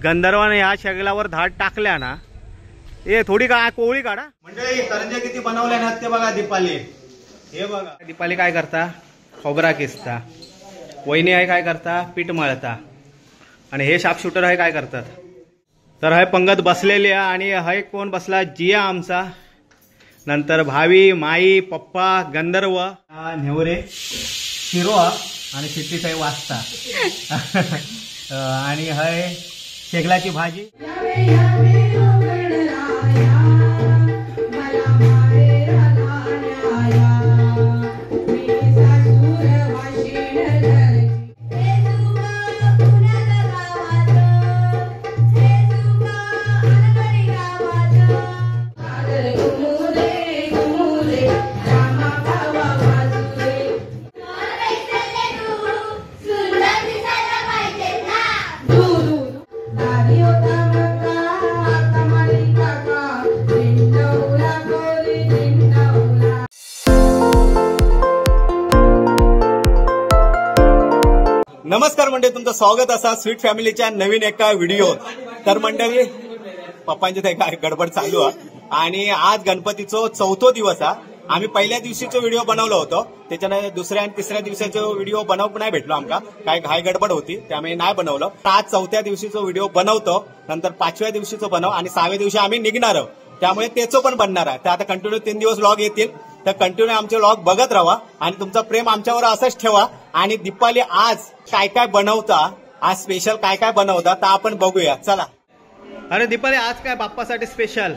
गंधर्वाने ह्या शेगलावर धाड टाकल्या ना, ए थोडी काय कोवळी काढा म्हणजे करंज्या किती बनवल्या ना ते बघा. दीपाली हे बघा, दीपाली काय करता, खोबरा किसता. वहिनी आहे काय करता, पीठ मळता. आणि हे शार्प शूटर आहे काय करतात. तर हे पंगत बसलेली आहे. आणि हे कोण बसला, जिया आमचा, नंतर भावी, माई, पप्पा, गंधर्व, नेवरे, शिरोआ आणि शिट्टीसाई वाचता. आणि हय शेगलाची भाजी. नमस्कार मंडळी, तुमचं स्वागत असा स्वीट फॅमिलीच्या नवीन एका व्हिडिओ. तर मंडळी पप्पांची काय गडबड चालू आहे. आणि आज गणपतीचा 4था दिवस आहे. आम्ही पहिल्या दिवशीचा व्हिडिओ बनवला होतो, त्याच्यानंतर दुसऱ्या आणि तिसऱ्या दिवसाचा व्हिडिओ बनवू नाही भेटलो आमका, काय घाई गडबड होती त्यामुळे नाही बनवलं. आज 4थ्या दिवशीचा व्हिडिओ बनवतो, नंतर 5व्या दिवशीचा बनव आणि 6व्या दिवशी आम्ही निघणार आहोत, त्यामुळे त्याचं पण बनणार आहे. तर आता कंटिन्यू 3 दिवस व्लॉग येतील, तर कंटिन्यू आमचे व्लॉग बघत राहा आणि तुमचं प्रेम आमच्यावर असंच ठेवा. आणि दीपाली आज काय काय बनवता, आज स्पेशल काय काय बनवता तर आपण बघूया, चला. अरे दीपाली आज काय बाप्पासाठी स्पेशल?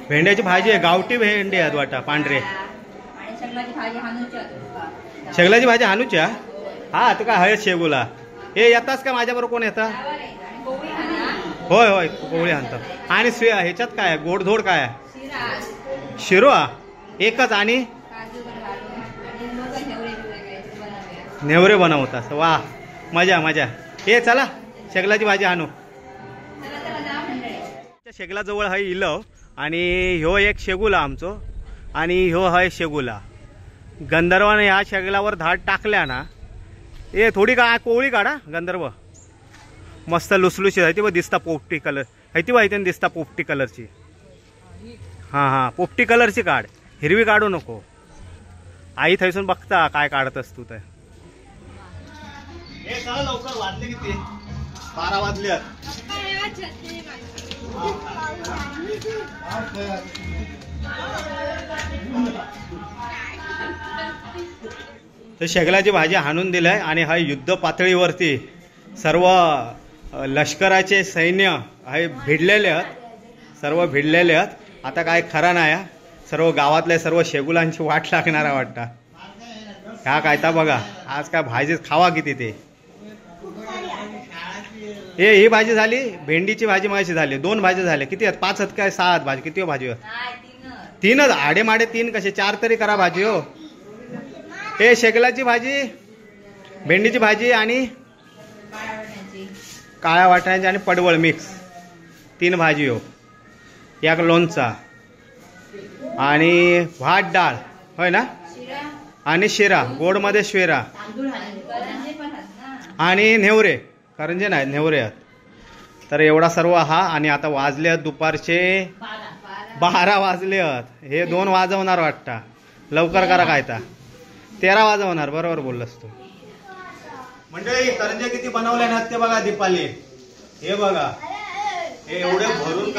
भेंड्याची भाजी आहे, गावठी भेंडी आहेत वाटा, पांढरे. शेगलाची भाजी हानूच्या. हा तू काय हळद शेगुला हे येतास का माझ्याबरोबर? कोण येतं? होय होय कोवळी आणतात. आणि ह्याच्यात काय गोडधोड काय? शिरोआ एकच. आणि नेवरे बनवतात. वा मजा मजा. हे चला शेगलाची भाजी आणू. शेगला जवळ हाय इलव. आणि ह्यो एक शेगुला आमचो आणि ह्यो हाय शेगुला. गंधर्वाने ह्या शेगलावर धाड टाकल्या ना, ए थोडी काय कोवळी काढा. गंधर्व मस्त लुसलुशी आहे ती बघ, दिसता पोपटी कलर आहे ती माहिती दिसता पोपटी कलरची. हा हा पोपटी कलरची काढ, हिरवी काढू नको. आई थैसून बघता काय काढत असतो. तर चला लवकर, वाजले किती? 12 वाजले. तर शेगलाची भाजी हाणून दिलाय. आणि हा युद्ध पातळीवरती सर्व लष्कराचे सैन्य आहे भिडलेले आहेत, सर्व भिडलेले आहेत. आता काय खरा नाही, सर्व गावातल्या सर्व शेगुलांची वाट लागणार वाटतं. ह्या काय ता बघा, आज काय भाजी खावा किती ते. ही भाजी झाली, भेंडीची भाजी माझी झाली, 2 भाजी झाल्या. किती आहेत? 5 आहेत काय 6 आहेत भाजी? किती हो भाजी? 3च. आडे माडे 3 कसे? 4 तरी करा भाजी हो. हे शेगलाची भाजी, भेंडीची भाजी आणि काळ्या वाटाण्याची आणि पडवळ मिक्स 3 भाजी हो. एक लोणचा आणि भात डाळ होय ना, आणि शिरा गोडमध्ये शिरा आणि नेवरे, करंजे नाही नेवरे आहेत. तर एवढा सर्व हा. आणि आता वाजले आहेत दुपारचे 12 वाजले आहेत. हे 2 वाजवणार वाटतं. लवकर करा काय ता 13 वाजवणार. बरोबर बोललास तू. म्हणजे करंजे किती बनवल्या ना ते बघा. दीपाली हे बघा, हे एवढे भरून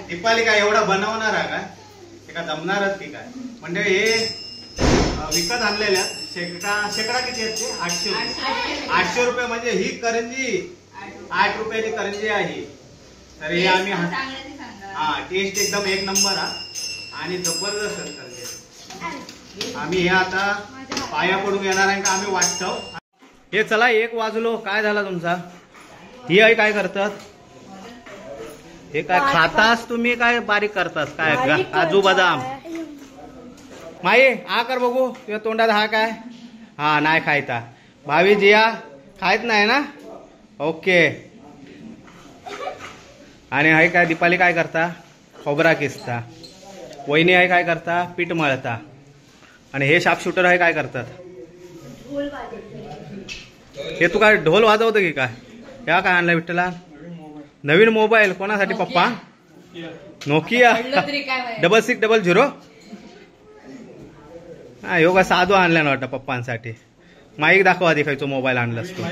दीपाली काय एवढा बनवणार आहे का? ते का जमणारच की काय? म्हणजे हे विकत आणलेल्या शेकडा किती आहेत ते? 800 रुपये. म्हणजे ही करंजी 8 रुपयाची करंजी आहे. तर हे आम्ही हा टेस्ट एकदम 1 नंबर हा आणि जबरदस्त करंजी. आम्ही हे आता पाया पडून येणार आहे का आम्ही वाटतो. हे चला 1 वाजलो. काय झाला तुमचा? ही आई काय करतात? हे काय खातास तुम्ही? काय बारीक करतास काय? काजू बदाम. माई हा कर बघू तुझ्या तोंडात. हा काय? हा नाही खायचा. भावी जिया खायत नाही ना? ओके. आणि आहे काय दीपाली काय करता? खोबरा किसता. वहिनी आहे काय करता? पीठ मळता. आणि हे शार्प शूटर आहे काय करतात? हे तू काय ढोल वाजवतं की काय? या काय आणलं विठ्ठला? नवीन मोबाईल कोणासाठी पप्पा? नोकिया 6600. हा ह्यो काय साधू आणला ना वाटतं पप्पांसाठी. माईक दाखवा आधी खायचो मोबाईल आणलास तू.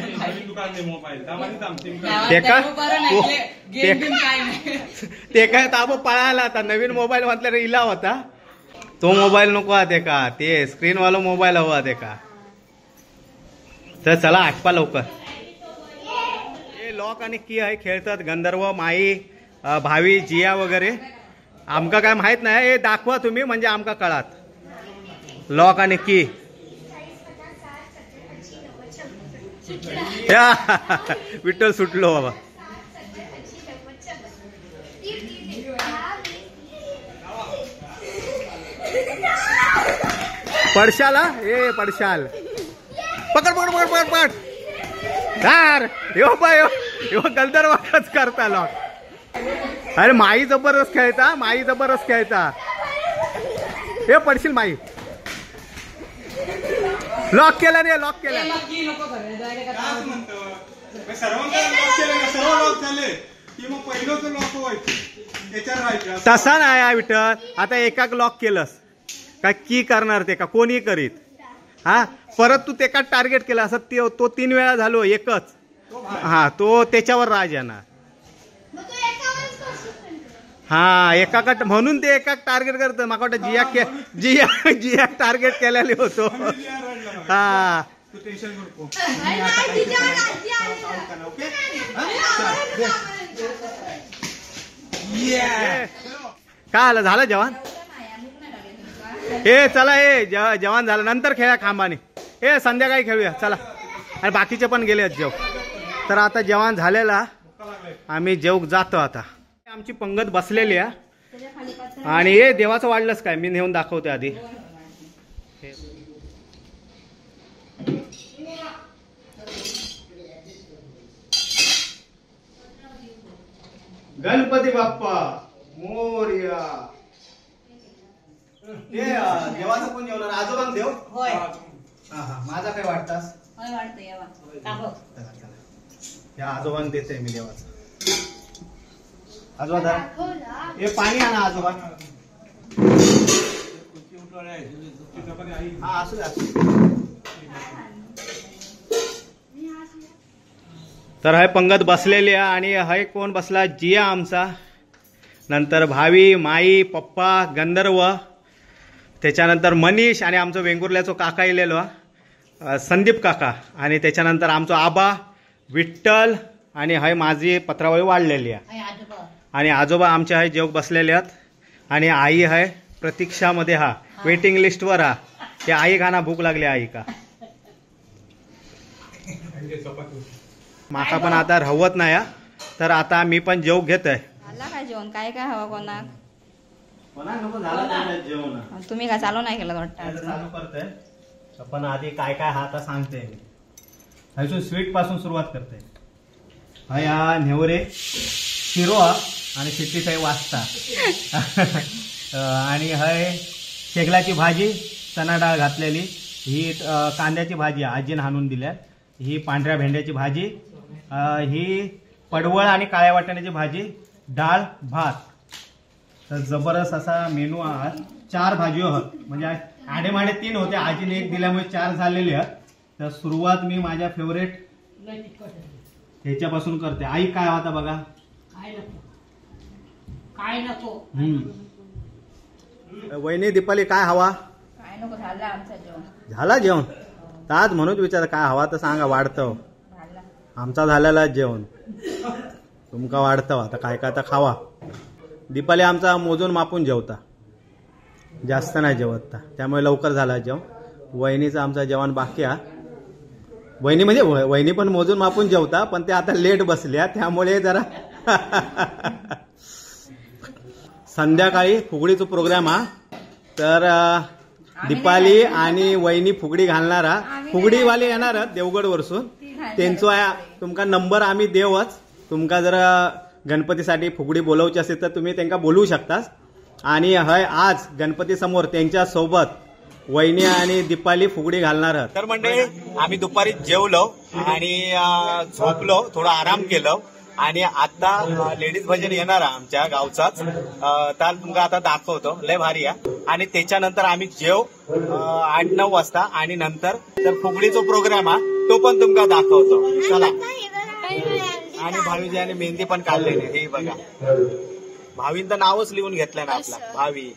ते काय ताबो पळाला आता नवीन मोबाईल म्हटल्यावर इला होता. तो मोबाईल नको ते का ते स्क्रीन वाला मोबाईल हवा ते का. तर चला आठवा लवकर. हे लॉक आणि की आहे खेळतात गंधर्व माई भावी जिया वगैरे. आमका काय माहित नाही हे दाखवा तुम्ही म्हणजे आमका कळात. लॉक आणि की विठ्ठल सुटलो बाबा. पडशाल ए पडशाल. पकड पकड पकड पकड पकड. यार यो बाय यो गंधर्वच करता लॉक. अरे माई जबरदस्त खेळता माई जबरदस्त खेळता. हे पडशील माई. लॉक केला रे लॉक केला. तसा नाही विठ्ठल. आता एकाक लॉक केलंस का की करणार ते का कोणी करीत. हा परत तू ते का टार्गेट केला असं तो 3 वेळा झालो एकच. हा तो त्याच्यावर राज येणार. हा एकाक म्हणून ते एकाक टार्गेट करतं. माका वाटतं जिया टार्गेट केलेले होतो. हा काय आलं झालं जेवण? हे चला हे जेवण झालं नंतर खेळा खांबाने. हे संध्याकाळी खेळूया चला. आणि बाकीचे पण गेले जेव. तर आता जेवण झालेला आम्ही जेव जातो आता. आमची पंगत बसलेली आहे आणि हे देवाचं वाढलंच काय मी नेऊन दाखवते आधी. गणपती बाप्पा मोरया. हे देवाचं कोण जेवणार? आजोबा देव. माझा काय वाटतास? या आजोबान देते मी देवाचं. आजोबा हे पाणी आणा आजोबा. हा असू दे. तर हाय पंगत बसलेली आहे आणि हाय कोण बसला? जिया आमचा. नंतर भावी माई पप्पा गंधर्व. त्याच्यानंतर मनीष आणि आमचं वेंगुर्ल्याचं काका इलेलो संदीप काका. आणि त्याच्यानंतर आमचं आबा विठ्ठल आणि हाय माझी पत्रावळी वाढलेली आहे. आणि आजोबा आमचे आहे जेव बसलेले आहेत. आणि आई आहे प्रतीक्षामध्ये. हा वेटिंग लिस्टवर हा. ते आई खाना भूक लागली आई का. माका पण आता राहवत नाही. तर आता मी पण जेव घेत आहे. काय जेवण काय काय हवं कोणाक? झालं जेवण. तुम्ही काय चालू नाही केलं वाटतं? चालू करतोय पण आधी काय काय हा आता सांगते. अजून स्वीट पासून सुरुवात करते. हा या नेवरे शिरोळा आणि शिट्टीसाई वाजता. आणि हय शेगलाची भाजी चणा डाळ घातलेली. ही कांद्याची भाजी आजीने हाणून दिल्या. ही पांढऱ्या भेंड्याची भाजी. ही पडवळ आणि काळ्या वाटाण्याची भाजी डाळ भात. तर जबरदस्त असा मेनू आहात. 4 भाजी आहात म्हणजे आडेमाडे 3 होते. आजीने 1 दिल्यामुळे 4 झालेले आहेत. तर सुरुवात मी माझ्या फेवरेट ह्याच्यापासून करते. आई काय होता बघा? काय नको. वहिनी दीपाली काय हवा? काय नको. झाला आमचा जेवण. झाला जेवण? आज म्हणून विचार काय हवा तर सांगा वाढतं. आमचा झालेला जेवण तुमका वाढतं. आता काय काय आता खावा. दीपाली आमचा मोजून मापून जेवता. जास्त नाही जेवत त्यामुळे लवकर झाला जेवण. वहिनीचं आमचं जेवण बाकी आहे. वहिनी म्हणजे वहिनी पण मोजून मापून जेवता पण ते आता लेट बसल्या त्यामुळे जरा संध्याकाळी फुगडीचा प्रोग्राम हा. तर दीपाली आणि वहिनी फुगडी घालणारा. फुगडीवाले येणार देवगड वरसून. त्यांचा तुमका नंबर आम्ही देवच. तुमका जर गणपतीसाठी फुगडी बोलवची असेल तर तुम्ही त्यांना बोलवू शकता. आणि हय आज गणपती समोर त्यांच्या सोबत वहिनी आणि दीपाली फुगडी घालणार आहात. तर म्हणजे आम्ही दुपारी जेवलो आणि झोपलो, थोडा आराम केलं आणि आता लेडीज भजन येणार आमच्या गावचाच, तर तुमका आता दाखवतो. लय भारी आहे. आणि त्याच्यानंतर आम्ही जेव 8-9 वाजता आणि नंतर तर फुगडीचा प्रोग्राम हा तो पण तुमका दाखवतो. चला. आणि भावीजी आणि मेहंदी पण काढलेली. हे बघा, भावीन तर नावच लिहून घेतलं ना आपला भावी.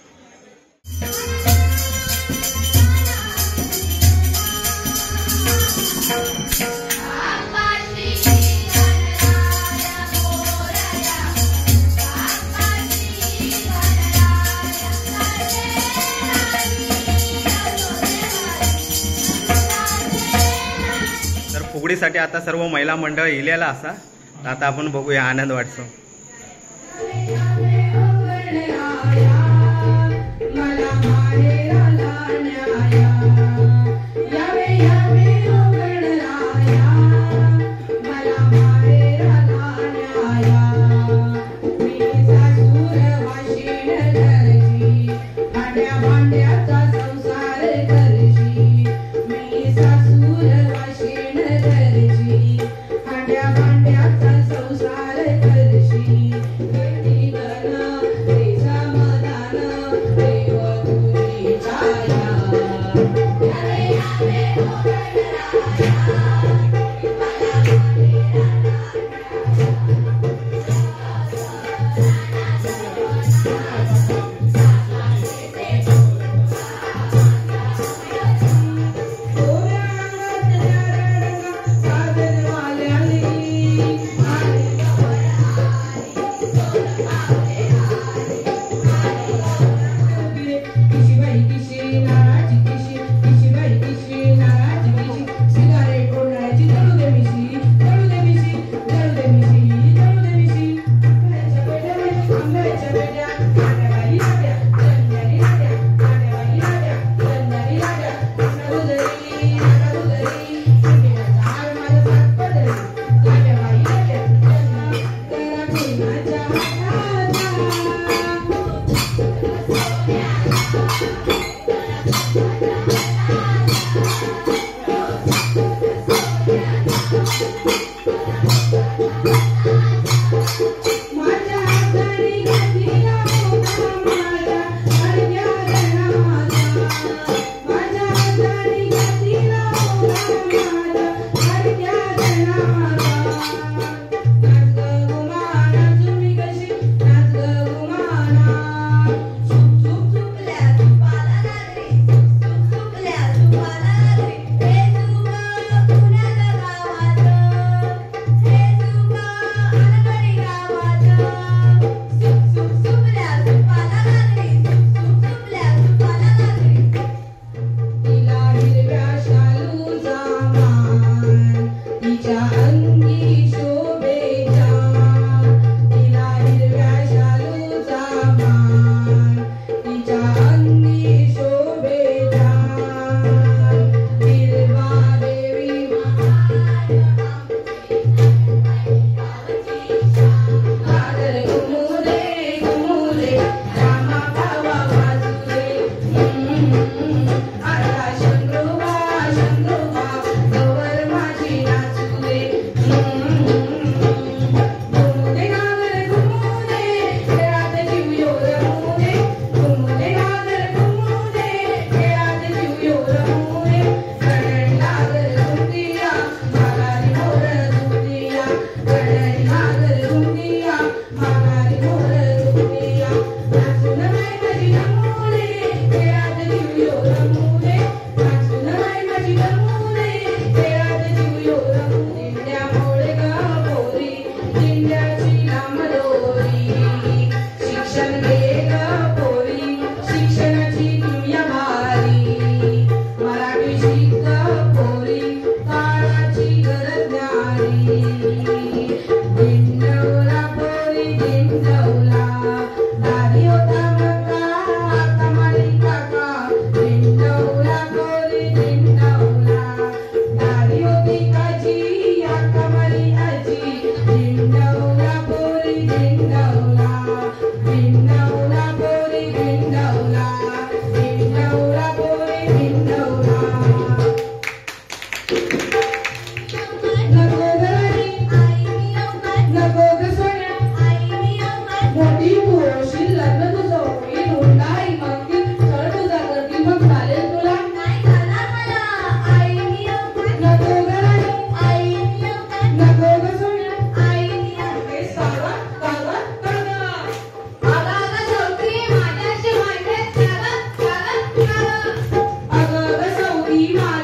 तर फुगडीसाठी आता सर्व महिला मंडळ इलेला असा. आता आपण बघूया आनंद वाटतो.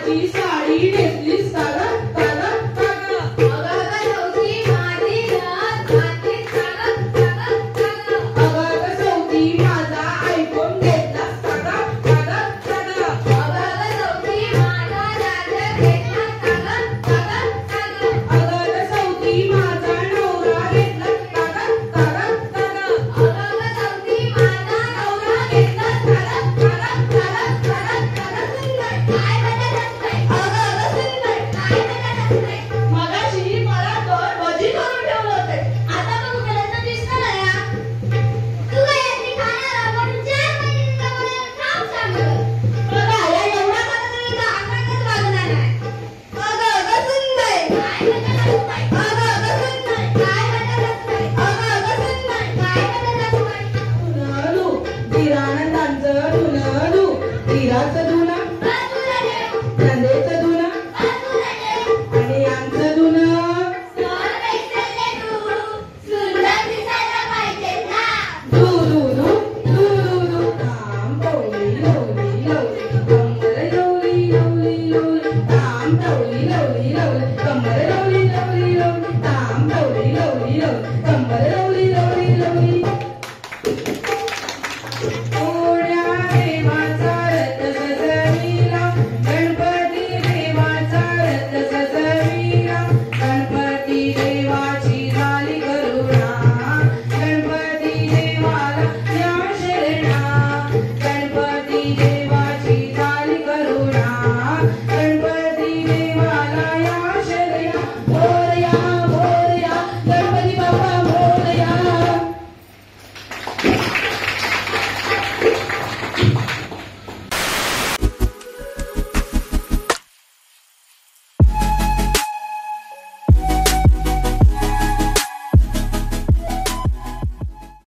माझी साडी नेसलीस का ग का ग का ग अगं अगं सौती माझी नथ घातलीस का ग का ग का ग अगं अगं सौती माझा आयफोन घेतलास का ग का ग का ग अगं अगं सौती माझा चार्जर घेतलास का ग का ग का ग अगं अगं सौती माझा नवरा घेतलास का ग का ग का ग अगं अगं सौती माझा नवरा घेतलास का ग का ग का ग का ग का ग सुंदर काय म्हणत असते अगं अगं सुंदर काय म्हणत असते मगाशी मला तर भजी करून ठेवलं होते आता बघू केलं तर दिसतं ना या तू काय याची खाणार आपण 4 महिन्यांचा मला खाऊ सांग बघा या एवढा मला तर आकाशच लागणार नाही अगं अगं सुंदर काय म्हणत असते अगं अगं सुंदर काय म्हणत असते अगं अगं सुंदर काय म्हणत असते धुनधू दिरानंदांचं धुनधू दिराचं धुणं बाजूला ठेव नंदेचं धुणं बाजूला ठेव आणि यांचं धुणं स्वर पैसे तू सुंदर दिसायला पाहिजे ना धू धू धू धू धू धू थांब टवली लवली लवली कमर लवली लवली लवली थांब टवली लवली लवली कमर लवली